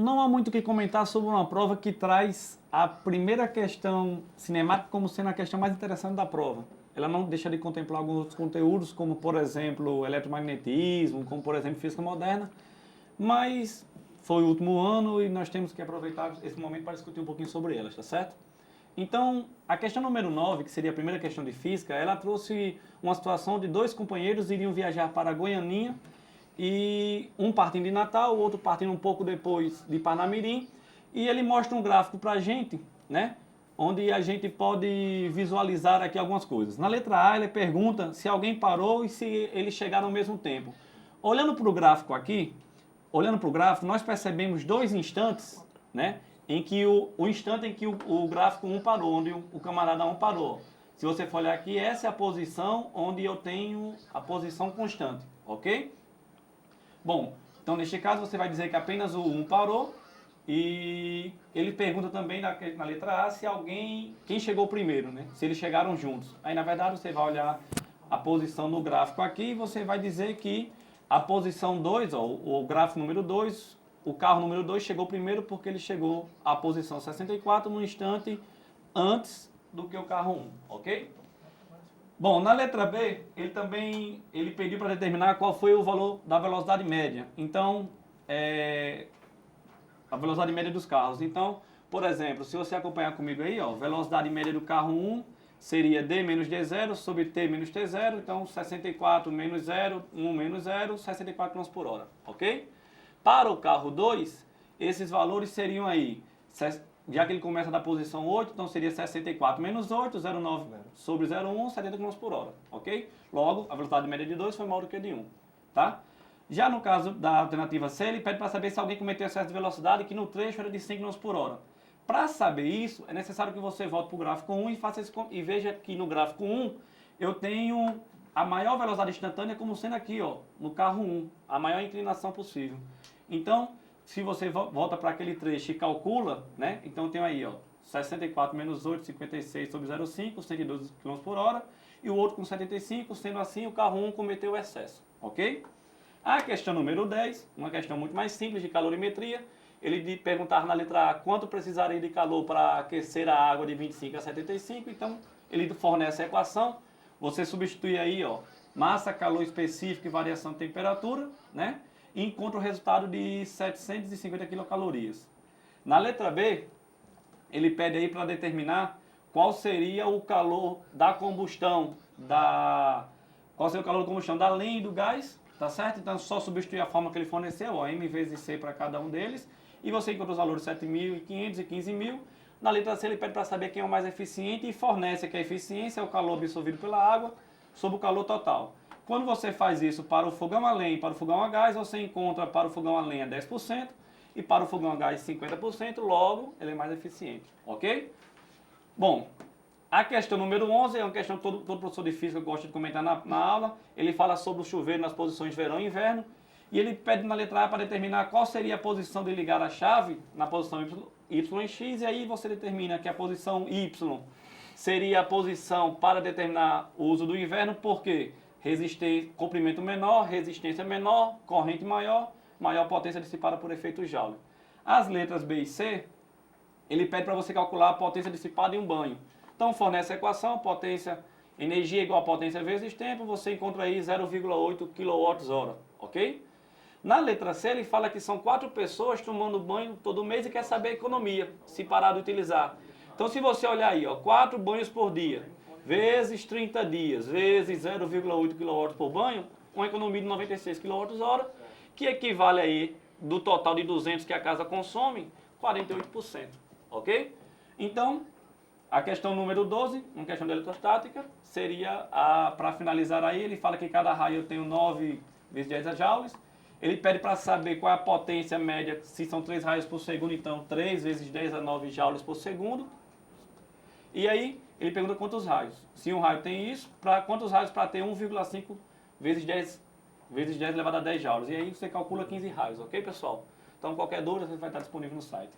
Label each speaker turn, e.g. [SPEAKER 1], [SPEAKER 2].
[SPEAKER 1] não há muito o que comentar sobre uma prova que traz a primeira questão cinemática como sendo a questão mais interessante da prova. Ela não deixa de contemplar alguns outros conteúdos, como, por exemplo, eletromagnetismo, como, por exemplo, física moderna, mas foi o último ano e nós temos que aproveitar esse momento para discutir um pouquinho sobre elas, tá certo? Então, a questão número 9, que seria a primeira questão de física, ela trouxe uma situação de dois companheiros iriam viajar para Goianinha, e um partindo de Natal, o outro partindo um pouco depois de Parnamirim, e ele mostra um gráfico para a gente, né, onde a gente pode visualizar aqui algumas coisas. Na letra A, ele pergunta se alguém parou e se eles chegaram ao mesmo tempo. Olhando para o gráfico aqui, nós percebemos dois instantes, né, em que o instante em que o gráfico 1 parou, onde o camarada 1 parou. Se você for olhar aqui, essa é a posição onde eu tenho a posição constante, ok? Bom, então neste caso você vai dizer que apenas o 1 parou e ele pergunta também na letra A se quem chegou primeiro, né? Se eles chegaram juntos. Aí na verdade você vai olhar a posição no gráfico aqui e você vai dizer que a posição 2, ó, o gráfico número 2, o carro número 2 chegou primeiro porque ele chegou à posição 64 no instante antes do que o carro 1, ok? Bom, na letra B, ele pediu para determinar qual foi o valor da velocidade média. Então, a velocidade média dos carros. Então, por exemplo, se você acompanhar comigo aí, ó, velocidade média do carro 1 seria D menos D0 sobre T menos T0. Então, 64 menos 0, 1 menos 0, 64 km por hora, ok? Para o carro 2, esses valores seriam aí, já que ele começa da posição 8, então seria 64 menos 8, 0,9 sobre 0,1, 70 km por hora, ok? Logo, a velocidade média de 2 foi maior do que a de 1, tá? Já no caso da alternativa C, ele pede para saber se alguém cometeu excesso de velocidade que no trecho era de 5 km por hora. Para saber isso, é necessário que você volte para o gráfico 1 e veja que no gráfico 1 eu tenho a maior velocidade instantânea como sendo aqui, ó, no carro 1, a maior inclinação possível. Então, se você volta para aquele trecho e calcula, né? Então eu tenho aí, ó, 64 menos 8, 56 sobre 0,5, 112 km por hora, e o outro com 75, sendo assim o carro 1 cometeu excesso, ok? A questão número 10, uma questão muito mais simples de calorimetria, ele perguntar na letra A quanto precisaria de calor para aquecer a água de 25 a 75, então ele fornece a equação, você substitui aí, ó, massa, calor específico e variação de temperatura, né? E encontra o resultado de 750 quilocalorias. Na letra B, ele pede aí para determinar qual seria o calor da combustão, qual seria o calor da combustão da lenha e do gás, tá certo? Então só substituir a forma que ele forneceu, ó, M vezes C para cada um deles, e você encontra os valores 7.500 e 15.000. Na letra C ele pede para saber quem é o mais eficiente e fornece que a eficiência é o calor absorvido pela água sobre o calor total. Quando você faz isso para o fogão a lenha e para o fogão a gás, você encontra para o fogão a lenha 10% e para o fogão a gás 50%, logo ele é mais eficiente, ok? Bom, a questão número 11 é uma questão que todo professor de física gosta de comentar na aula. Ele fala sobre o chuveiro nas posições de verão e inverno e ele pede na letra A para determinar qual seria a posição de ligar a chave na posição Y e X, e aí você determina que a posição Y seria a posição para determinar o uso do inverno, porque comprimento menor, resistência menor, corrente maior, maior potência dissipada por efeito Joule. As letras B e C, ele pede para você calcular a potência dissipada em um banho. Então fornece a equação, energia igual a potência vezes tempo, você encontra aí 0,8 kWh, ok? Na letra C ele fala que são 4 pessoas tomando banho todo mês e quer saber a economia, se parar de utilizar. Então se você olhar aí, ó, 4 banhos por dia, vezes 30 dias, vezes 0,8 kW por banho, uma economia de 96 kWh, que equivale aí, do total de 200 que a casa consome, 48%, ok? Então, a questão número 12, uma questão de eletrostática, seria, para finalizar aí, ele fala que cada raio eu tenho 9 vezes 10 joules, ele pede para saber qual é a potência média, se são 3 raios por segundo, então 3 vezes 10 a 9 joules por segundo, e aí, ele pergunta quantos raios. Se um raio tem isso, quantos raios para ter 1,5 vezes 10 elevado a 10 joules. E aí você calcula 15 raios, ok, pessoal? Então, qualquer dúvida, você vai estar disponível no site.